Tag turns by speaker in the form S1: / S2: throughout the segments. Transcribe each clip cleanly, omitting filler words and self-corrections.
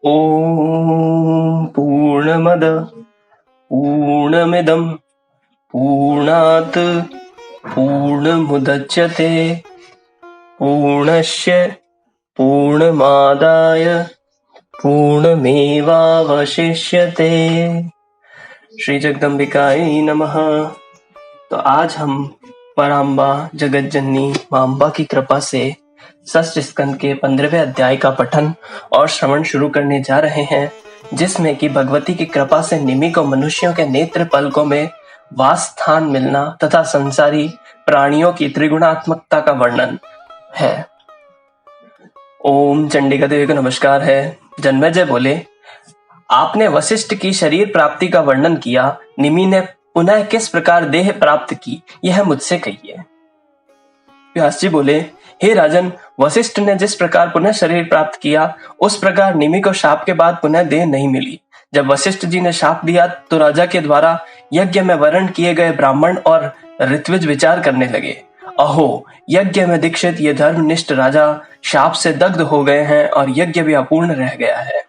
S1: ॐ पूर्णमद पूर्णमिदं पूर्णात् पूर्णमुदच्यते पूर्णस्य पूर्णमादाय पूर्णमेवावशिष्यते। श्री जगदम्बिकायै नमः। तो आज हम पराम्बा जगत जननी मां अम्बा की कृपा से षष्ठ स्कंद के 15वें अध्याय का पठन और श्रवण शुरू करने जा रहे हैं, जिसमें कि भगवती की कृपा से निमि को मनुष्यों के नेत्र पलकों में वास स्थान मिलना तथा संसारी प्राणियों की त्रिगुणात्मकता का वर्णन है। ओम चंडिका देवी को नमस्कार है। जन्मेजय बोले, आपने वशिष्ठ की शरीर प्राप्ति का वर्णन किया, निमि ने पुनः किस प्रकार देह प्राप्त की, यह मुझसे कहिए। व्यास जी बोले, हे राजन, वशिष्ठ ने जिस प्रकार पुनः शरीर प्राप्त किया, उस प्रकार निमि को शाप के बाद पुनः देह नहीं मिली। जब वशिष्ठ जी ने शाप दिया तो राजा के द्वारा यज्ञ में वर्ण किए गए ब्राह्मण और ऋत्विज विचार करने लगे, अहो, यज्ञ में दीक्षित ये धर्मनिष्ठ राजा शाप से दग्ध हो गए हैं और यज्ञ भी अपूर्ण रह गया है।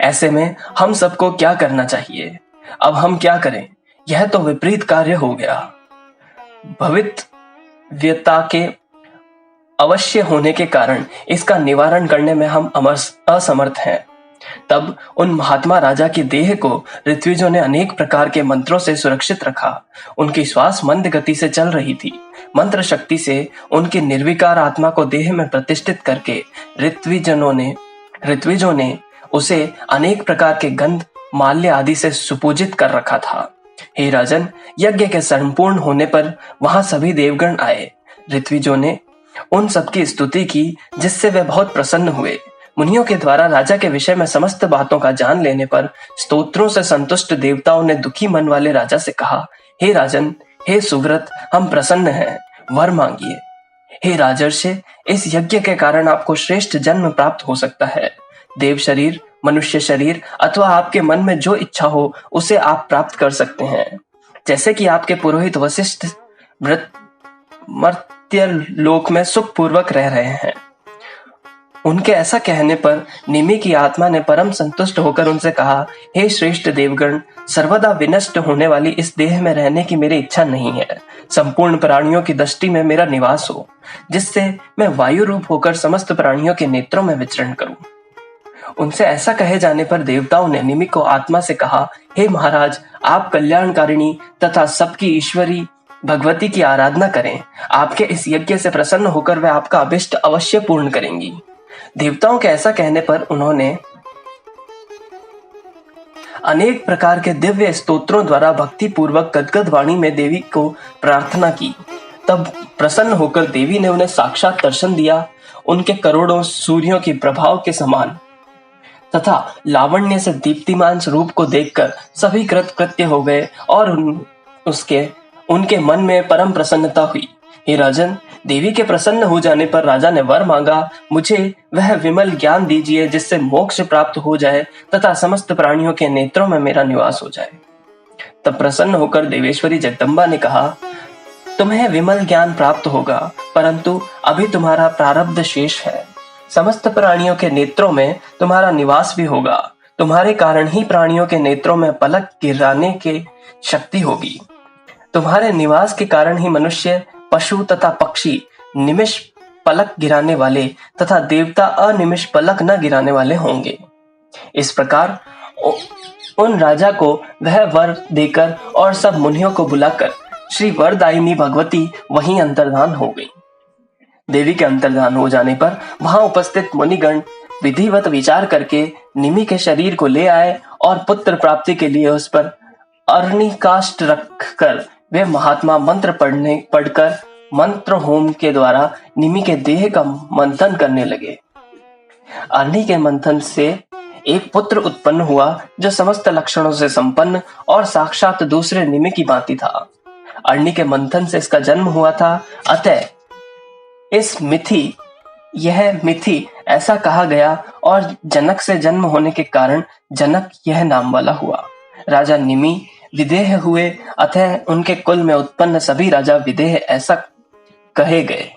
S1: ऐसे में हम सबको क्या करना चाहिए? अब हम क्या करें? यह तो विपरीत कार्य हो गया। भवितव्यता के अवश्य होने के कारण इसका निवारण करने में हम असमर्थ हैं। तब उन महात्मा राजा की देह को ऋत्विजों ने अनेक प्रकार के मंत्रों से सुरक्षित रखा। उनकी श्वास मंद गति से चल रही थी। मंत्र शक्ति से उनकी निर्विकार आत्मा को देह में प्रतिष्ठित करके ऋत्विजों ने उसे अनेक प्रकार के गंध माल्य आदि से सुपूजित कर रखा था। हे राजन, यज्ञ के संपूर्ण होने पर वहां सभी देवगण आए। ऋत्विजों ने उन सबकी स्तुति की, जिससे वे बहुत प्रसन्न हुए। मुनियों के द्वारा राजा के विषय में समस्त बातों का जान लेने पर स्तोत्रों से संतुष्ट देवताओं ने दुखी मन वाले राजा से कहा, हे राजन, हे सुव्रत, हम प्रसन्न हैं, वर मांगिए। हे राजर्षि, इस यज्ञ के कारण आपको श्रेष्ठ जन्म प्राप्त हो सकता है। देव शरीर, मनुष्य शरीर अथवा आपके मन में जो इच्छा हो उसे आप प्राप्त कर सकते हैं। जैसे कि आपके पुरोहित वशिष्ठ मर्त्य लोक में सुख पूर्वक रह रहे हैं। उनके ऐसा कहने पर निमि की आत्मा ने परम संतुष्ट होकर उनसे कहा, हे श्रेष्ठ देवगण, सर्वदा विनष्ट होने वाली इस देह में रहने की मेरी इच्छा नहीं है। संपूर्ण प्राणियों की दृष्टि में मेरा निवास हो, जिससे मैं वायु रूप होकर समस्त प्राणियों के नेत्रों में विचरण करूं। उनसे ऐसा कहे जाने पर देवताओं ने निमि को आत्मा से कहा, हे महाराज, आप कल्याणकारिणी तथा सबकी ईश्वरी भगवती की आराधना करें। आपके इस यज्ञ से प्रसन्न होकर वे आपका अभिष्ट अवश्य पूर्ण करेंगी। देवताओं के ऐसा कहने पर उन्होंने अनेक प्रकार के दिव्य स्तोत्रों द्वारा भक्ति पूर्वक गदगद वाणी में देवी को प्रार्थना की। तब प्रसन्न होकर देवी ने उन्हें साक्षात दर्शन दिया। उनके करोड़ों सूर्यों की प्रभाव के समान तथा लावण्य से दीप्तिमान स्वरूप को देखकर सभी कृतकृत्य हो गए और उनके मन में परम प्रसन्नता हुई। हे राजन, देवी के प्रसन्न हो जाने पर राजा ने वर मांगा, मुझे वह विमल ज्ञान दीजिए जिससे मोक्ष प्राप्त हो जाए तथा समस्त प्राणियों के नेत्रों में मेरा निवास हो जाए। तब प्रसन्न होकर देवेश्वरी जगदम्बा ने कहा, तुम्हें विमल ज्ञान प्राप्त होगा, परंतु अभी तुम्हारा प्रारब्ध शेष है। समस्त प्राणियों के नेत्रों में तुम्हारा निवास भी होगा। तुम्हारे कारण ही प्राणियों के नेत्रों में पलक गिराने की शक्ति होगी। तुम्हारे निवास के कारण ही मनुष्य, पशु तथा पक्षी निमिष पलक गिराने वाले तथा देवता अनिमिष पलक न गिराने वाले होंगे। इस प्रकार उन राजा को वह वर देकर और सब मुनियों को बुलाकर श्री वरदायिनी भगवती वहीं अंतर्धान हो गई। देवी के अंतर्धान हो जाने पर वहां उपस्थित मुनिगण विधिवत विचार करके निमि के शरीर को ले आए और पुत्र प्राप्ति के लिए उस पर अग्निकाष्ठ रखकर वे महात्मा मंत्र पढ़कर मंत्र होम के द्वारा निमि के देह का मंथन करने लगे। अग्नि के मंथन से एक पुत्र उत्पन्न हुआ जो समस्त लक्षणों से संपन्न और साक्षात दूसरे निमि की भांति था। अग्नि के मंथन से इसका जन्म हुआ था, अतः यह मिथि ऐसा कहा गया और जनक से जन्म होने के कारण जनक यह नाम वाला हुआ। राजा निमि विदेह हुए, अतः उनके कुल में उत्पन्न सभी राजा विदेह ऐसा कहे गए।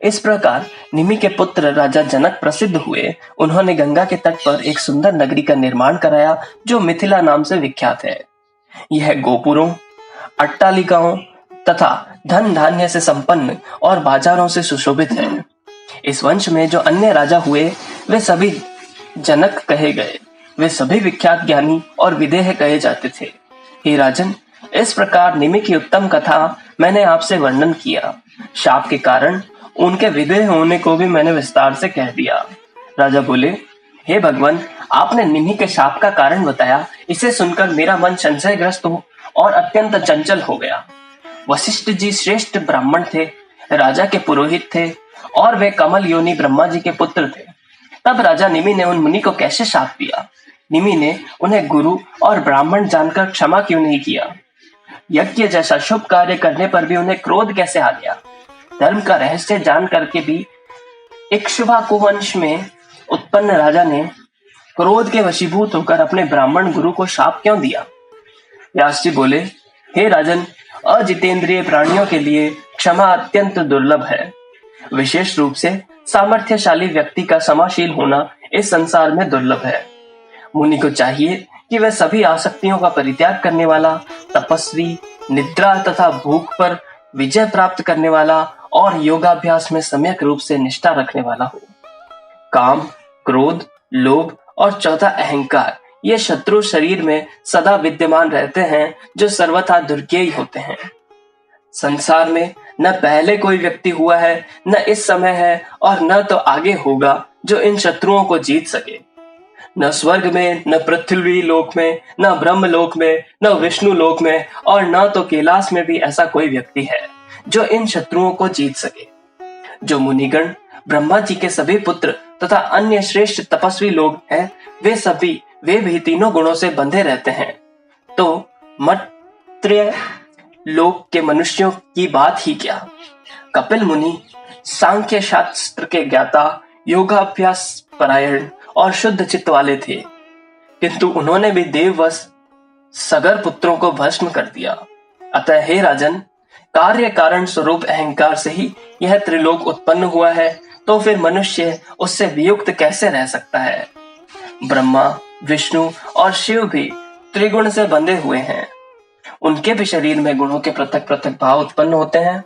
S1: इस प्रकार निमि के पुत्र राजा जनक प्रसिद्ध हुए। उन्होंने गंगा के तट पर एक सुंदर नगरी का निर्माण कराया जो मिथिला नाम से विख्यात है। यह गोपुरों, अट्टालिकाओं तथा धन धान्य से संपन्न और बाजारों से सुशोभित है। इस वंश में जो अन्य राजा हुए वे सभी जनक कहे गए। वे सभी विख्यात ज्ञानी और विदेह कहे जाते थे। हे राजन, इस प्रकार निमि की उत्तम कथा मैंने आपसे वर्णन किया। शाप के कारण उनके विदेह होने को भी मैंने विस्तार से कह दिया। राजा बोले, हे भगवान, आपने निमि के शाप का कारण बताया। इसे सुनकर मेरा मन संशयग्रस्त हो और अत्यंत चंचल हो गया। वशिष्ठ जी श्रेष्ठ ब्राह्मण थे, राजा के पुरोहित थे और वे कमल योनि ब्रह्मा जी के पुत्र थे। तब राजा निमि ने उन मुनि को कैसे शाप दिया? निमि ने उन्हें गुरु और ब्राह्मण जानकर क्षमा क्यों नहीं किया? यज्ञ जैसा शुभ कार्य करने पर भी उन्हें क्रोध कैसे आ गया? धर्म का रहस्य जान करके भी इक्ष्वाकु वंश में उत्पन्न राजा ने क्रोध के वशीभूत होकर अपने ब्राह्मण गुरु को शाप क्यों दिया? व्यास जी बोले, हे राजन, अजितेंद्रिय प्राणियों के लिए क्षमा अत्यंत दुर्लभ है। विशेष रूप से सामर्थ्यशाली व्यक्ति का क्षमाशील होना इस संसार में दुर्लभ है। मुनि को चाहिए कि वह सभी आसक्तियों का परित्याग करने वाला, तपस्वी, निद्रा तथा भूख पर विजय प्राप्त करने वाला और योगाभ्यास में सम्यक रूप से निष्ठा रखने वाला हो। काम, क्रोध, लोभ और चौथा अहंकार, ये शत्रु शरीर में सदा विद्यमान रहते हैं जो सर्वथा दुर्ज्ञेय होते हैं। संसार में न पहले कोई व्यक्ति हुआ है, न इस समय है और न तो आगे होगा जो इन शत्रुओं को जीत सके। न स्वर्ग में, न पृथ्वी लोक में, न ब्रह्म लोक में, न विष्णु लोक में और न तो कैलाश में भी ऐसा कोई व्यक्ति है जो इन शत्रुओं को जीत सके। जो मुनिगण, ब्रह्मा जी के सभी पुत्र तथा अन्य श्रेष्ठ तपस्वी लोग हैं, वे भी तीनों गुणों से बंधे रहते हैं। तो मर्त्य लोक के मनुष्यों की बात ही क्या। कपिल मुनि सांख्य शास्त्र के ज्ञाता, योगाभ्यास परायण और शुद्ध चित्त वाले थे, किंतु उन्होंने भी देववश सगर पुत्रों को भस्म कर दिया। अतः हे राजन, कार्य कारण स्वरूप अहंकार से ही यह त्रिलोक उत्पन्न हुआ है, तो फिर मनुष्य उससे वियुक्त कैसे रह सकता है? ब्रह्मा, विष्णु और शिव भी त्रिगुण से बंधे हुए हैं। उनके भी शरीर में गुणों के पृथक पृथक भाव उत्पन्न होते हैं।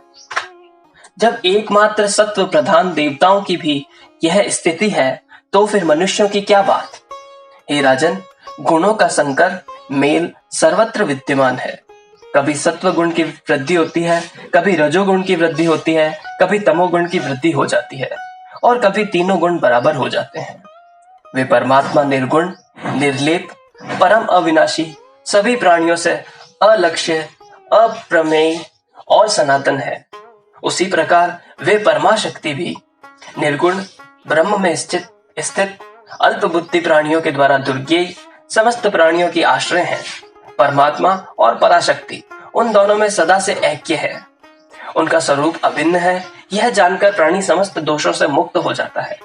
S1: जब एकमात्र सत्व प्रधान देवताओं की भी यह स्थिति है, तो फिर मनुष्यों की क्या बात? हे राजन, गुणों का संकर मेल सर्वत्र विद्यमान है। कभी सत्व गुण की वृद्धि होती है, कभी रजोगुण की वृद्धि होती है, कभी तमोगुण की वृद्धि हो जाती है और कभी तीनों गुण बराबर हो जाते हैं। वे परमात्मा निर्गुण, निर्लेप, परम अविनाशी, सभी प्राणियों से अलक्ष्य, अप्रमेय और सनातन है। उसी प्रकार वे परमाशक्ति भी निर्गुण, ब्रह्म में स्थित अल्प बुद्धि प्राणियों के द्वारा दुर्ज्ञेय, समस्त प्राणियों की आश्रय है। परमात्मा और पराशक्ति उन दोनों में सदा से ऐक्य है। उनका स्वरूप अभिन्न है। यह जानकर प्राणी समस्त दोषों से मुक्त हो जाता है।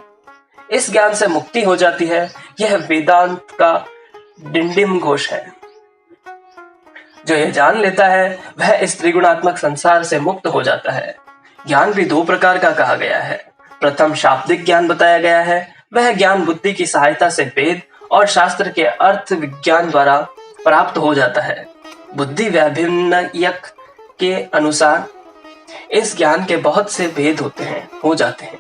S1: इस ज्ञान से मुक्ति हो जाती है। यह वेदांत का डिंडिम घोष है। जो यह जान लेता है वह इस त्रिगुणात्मक संसार से मुक्त हो जाता है। ज्ञान भी दो प्रकार का कहा गया है। प्रथम शाब्दिक ज्ञान बताया गया है। वह ज्ञान बुद्धि की सहायता से वेद और शास्त्र के अर्थ विज्ञान द्वारा प्राप्त हो जाता है। बुद्धि व्याभिन्नयक के अनुसार इस ज्ञान के बहुत से भेद हो जाते हैं।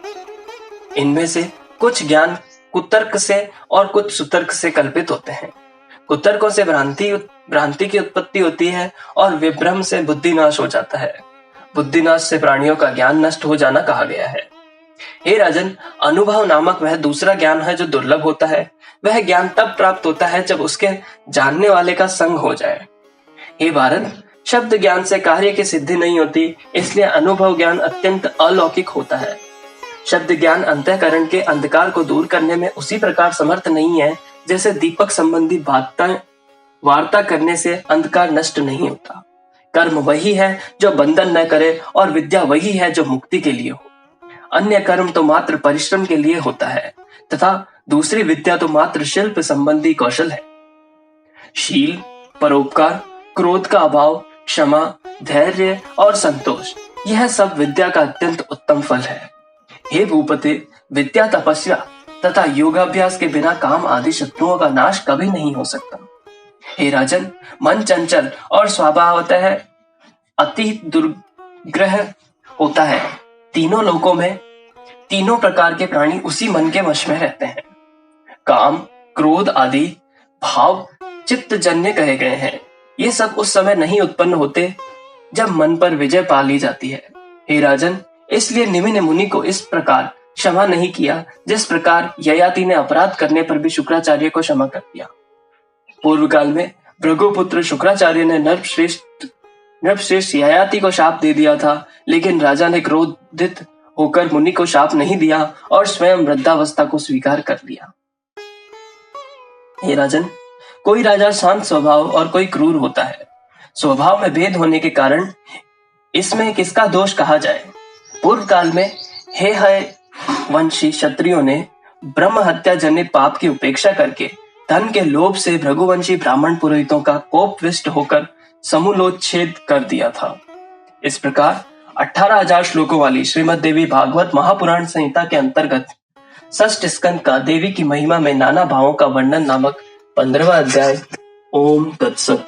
S1: इनमें से कुछ ज्ञान कुतर्क से और कुछ सुतर्क से कल्पित होते हैं। कुतर्कों से भ्रांति की उत्पत्ति होती है और विभ्रम से बुद्धिनाश हो जाता है। बुद्धिनाश से प्राणियों का ज्ञान नष्ट हो जाना कहा गया है। हे राजन, अनुभव नामक वह दूसरा ज्ञान है जो दुर्लभ होता है। वह ज्ञान तब प्राप्त होता है जब उसके जानने वाले का संग हो जाए। हे भारत, शब्द ज्ञान से कार्य की सिद्धि नहीं होती, इसलिए अनुभव ज्ञान अत्यंत अलौकिक होता है। शब्द ज्ञान अंतःकरण के अंधकार को दूर करने में उसी प्रकार समर्थ नहीं है जैसे दीपक संबंधी वार्ता करने से अंधकार नष्ट नहीं होता। कर्म वही है जो बंधन न करे और विद्या वही है जो मुक्ति के लिए हो। अन्य कर्म तो मात्र परिश्रम के लिए होता है तथा दूसरी विद्या तो मात्र शिल्प संबंधी कौशल है। शील, परोपकार, क्रोध का अभाव, क्षमा, धैर्य और संतोष, यह सब विद्या का अत्यंत उत्तम फल है। हे भूपते, विद्या, तपस्या तथा योगाभ्यास के बिना काम आदि शत्रुओं का नाश कभी नहीं हो सकता। हे राजन, मन चंचल और स्वभावतः अति दुर्ग्रह होता है। तीनों लोकों में तीनों प्रकार के प्राणी उसी मन के वश में रहते हैं। काम, क्रोध आदि भाव चित्तजन्य कहे गए हैं। ये सब उस समय नहीं उत्पन्न होते जब मन पर विजय पा ली जाती है। हे राजन, इसलिए निमि ने मुनि को इस प्रकार क्षमा नहीं किया जिस प्रकार ययाति ने अपराध करने पर भी शुक्राचार्य को क्षमा कर दिया। पूर्व काल में भृगुपुत्र शुक्राचार्य ने नृपश्रेष्ठ ययाति को शाप दे दिया था, लेकिन राजा ने क्रोधित होकर मुनि को शाप नहीं दिया और स्वयं वृद्धावस्था को स्वीकार कर लिया। हे राजन, कोई राजा शांत स्वभाव और कोई क्रूर होता है। स्वभाव में भेद होने के कारण इसमें किसका दोष कहा जाए। पूर्व काल में हे वंशी क्षत्रियों ने ब्रह्म हत्या जनित पाप की उपेक्षा करके धन के लोभ से भृगुवंशी ब्राह्मण पुरोहितों का कोपविष्ट होकर समूलोच्छेद कर दिया था। इस प्रकार 18,000 श्लोकों वाली श्रीमद् देवी भागवत महापुराण संहिता के अंतर्गत षष्ठ स्कंद का देवी की महिमा में नाना भावों का वर्णन नामक 15वां अध्याय। ओम तत्सत।